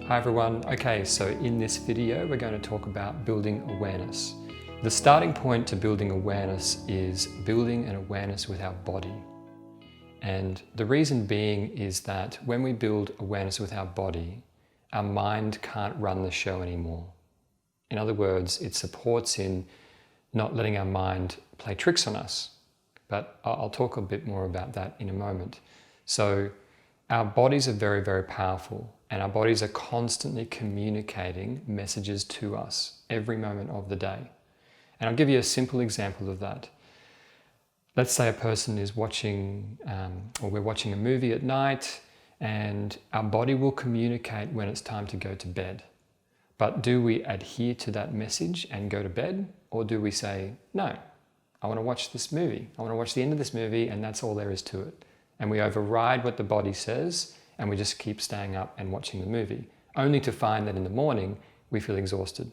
Hi everyone. Okay, so in this video we're going to talk about building awareness. The starting point to building awareness is building an awareness with our body. And the reason being is that when we build awareness with our body, our mind can't run the show anymore. In other words, it supports in not letting our mind play tricks on us. But I'll talk a bit more about that in a moment. So our bodies are very, very powerful, and our bodies are constantly communicating messages to us every moment of the day. And I'll give you a simple example of that. Let's say a person is watching, or we're watching a movie at night, and our body will communicate when it's time to go to bed. But do we adhere to that message and go to bed? Or do we say, no, I want to watch this movie. I want to watch the end of this movie, and that's all there is to it. And we override what the body says, and we just keep staying up and watching the movie, only to find that in the morning we feel exhausted.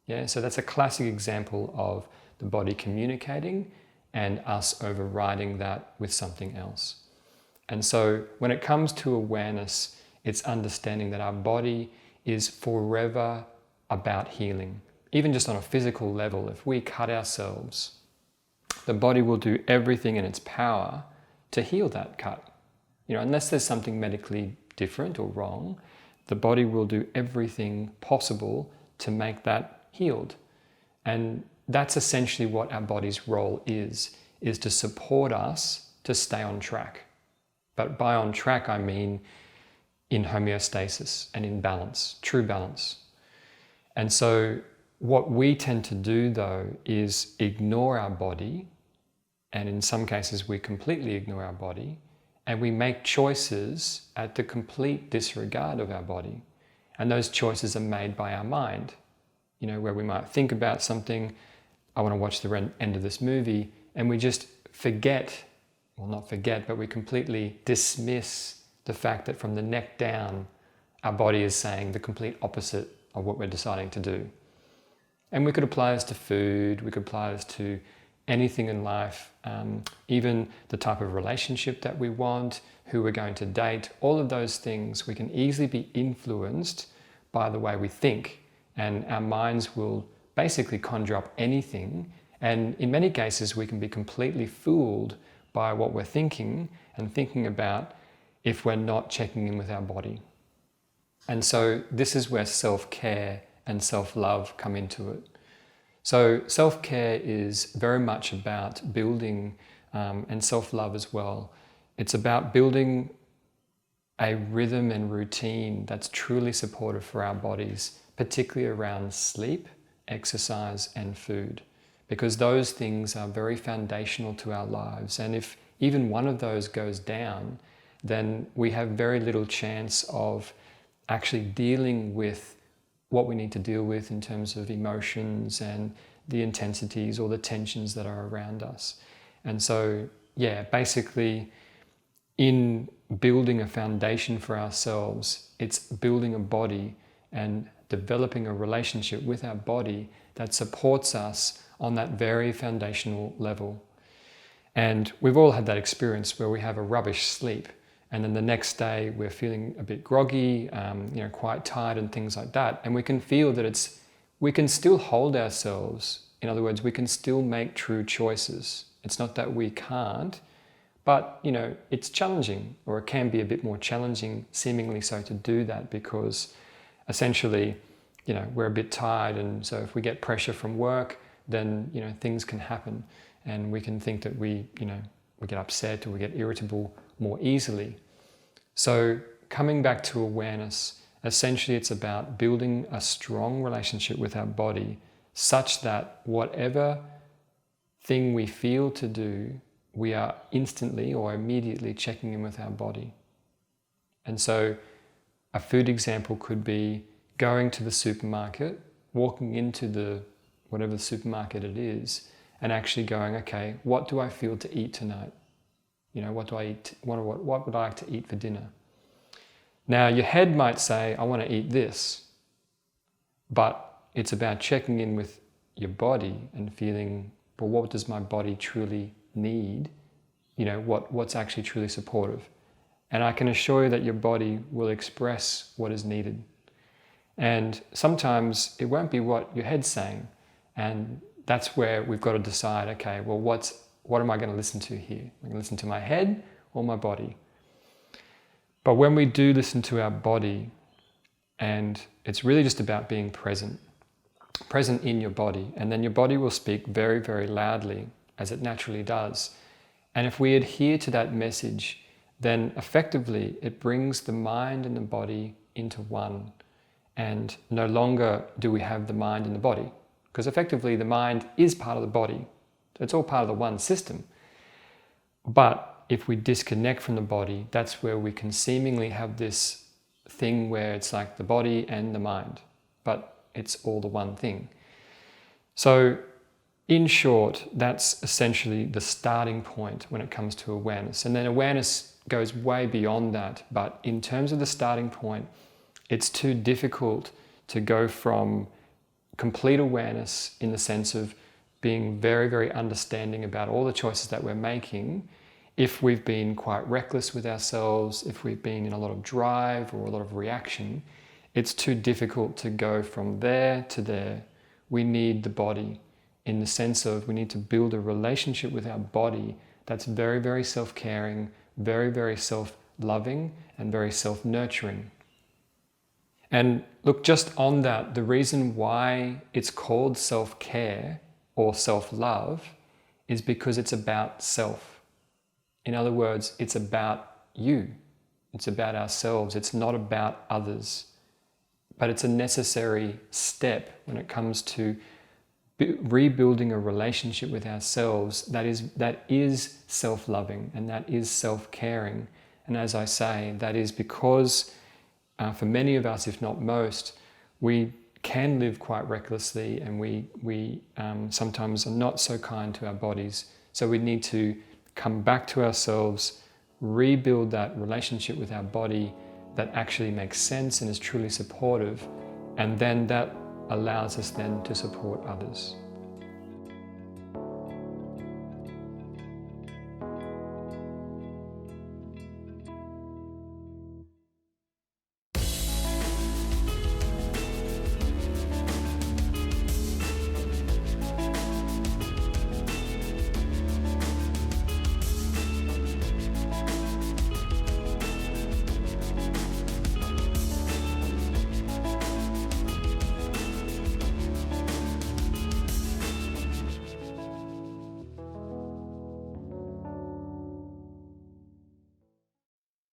Yeah, so that's a classic example of the body communicating and us overriding that with something else. And so when it comes to awareness, it's understanding that our body is forever about healing. Even just on a physical level, if we cut ourselves, the body will do everything in its power to heal that cut. Unless there's something medically different or wrong, the body will do everything possible to make that healed. And that's essentially what our body's role is to support us to stay on track. But by on track, I mean in homeostasis and in balance, true balance. And so what we tend to do though is ignore our body, and in some cases we completely ignore our body, and we make choices at the complete disregard of our body. And those choices are made by our mind, where we might think about something, I want to watch the end of this movie, and we just forget, well not forget, but we completely dismiss the fact that from the neck down, our body is saying the complete opposite of what we're deciding to do. And we could apply this to food, we could apply this to anything in life, even the type of relationship that we want, who we're going to date, all of those things, we can easily be influenced by the way we think. And our minds will basically conjure up anything. And in many cases, we can be completely fooled by what we're thinking and thinking about if we're not checking in with our body. And so this is where self-care and self-love come into it. So self-care is very much about building, and self-love as well. It's about building a rhythm and routine that's truly supportive for our bodies, particularly around sleep, exercise, and food, because those things are very foundational to our lives. And if even one of those goes down, then we have very little chance of actually dealing with what we need to deal with in terms of emotions and the intensities or the tensions that are around us. And so, yeah, basically in building a foundation for ourselves, it's building a body and developing a relationship with our body that supports us on that very foundational level. And we've all had that experience where we have a rubbish sleep, and then the next day we're feeling a bit groggy, quite tired and things like that. And we can feel that we can still hold ourselves. In other words, we can still make true choices. It's not that we can't, but it's challenging, or it can be a bit more challenging, seemingly so, to do that, because essentially, we're a bit tired. And so if we get pressure from work, then, things can happen, and we can think that we get upset or we get irritable more easily. So coming back to awareness, essentially it's about building a strong relationship with our body such that whatever thing we feel to do, we are instantly or immediately checking in with our body. And so a food example could be going to the supermarket, walking into whatever the supermarket it is, and actually going, okay, what do I feel to eat tonight? What do I eat? What would I like to eat for dinner? Now, your head might say, I want to eat this. But it's about checking in with your body and feeling, well, what does my body truly need? What's actually truly supportive. And I can assure you that your body will express what is needed. And sometimes it won't be what your head's saying. And that's where we've got to decide, okay, well, what am I going to listen to here? Am I going to listen to my head or my body? But when we do listen to our body, and it's really just about being present in your body, and then your body will speak very, very loudly, as it naturally does. And if we adhere to that message, then effectively it brings the mind and the body into one. And no longer do we have the mind and the body, because effectively the mind is part of the body. It's all part of the one system. But if we disconnect from the body, that's where we can seemingly have this thing where it's like the body and the mind, but it's all the one thing. So in short, that's essentially the starting point when it comes to awareness. And then awareness goes way beyond that. But in terms of the starting point, it's too difficult to go from complete awareness in the sense of being very, very understanding about all the choices that we're making if we've been quite reckless with ourselves, if we've been in a lot of drive or a lot of reaction. It's too difficult to go from there to there. We need the body in the sense of we need to build a relationship with our body that's very, very self-caring, very, very self-loving, and very self-nurturing. And look, just on that, the reason why it's called self-care or self-love is because it's about self. In other words, it's about you. It's about ourselves. It's not about others. But it's a necessary step when it comes to rebuilding a relationship with ourselves that is self-loving and that is self-caring. And as I say, that is because for many of us, if not most, we can live quite recklessly, and we sometimes are not so kind to our bodies. So we need to come back to ourselves, rebuild that relationship with our body that actually makes sense and is truly supportive, and then that allows us then to support others.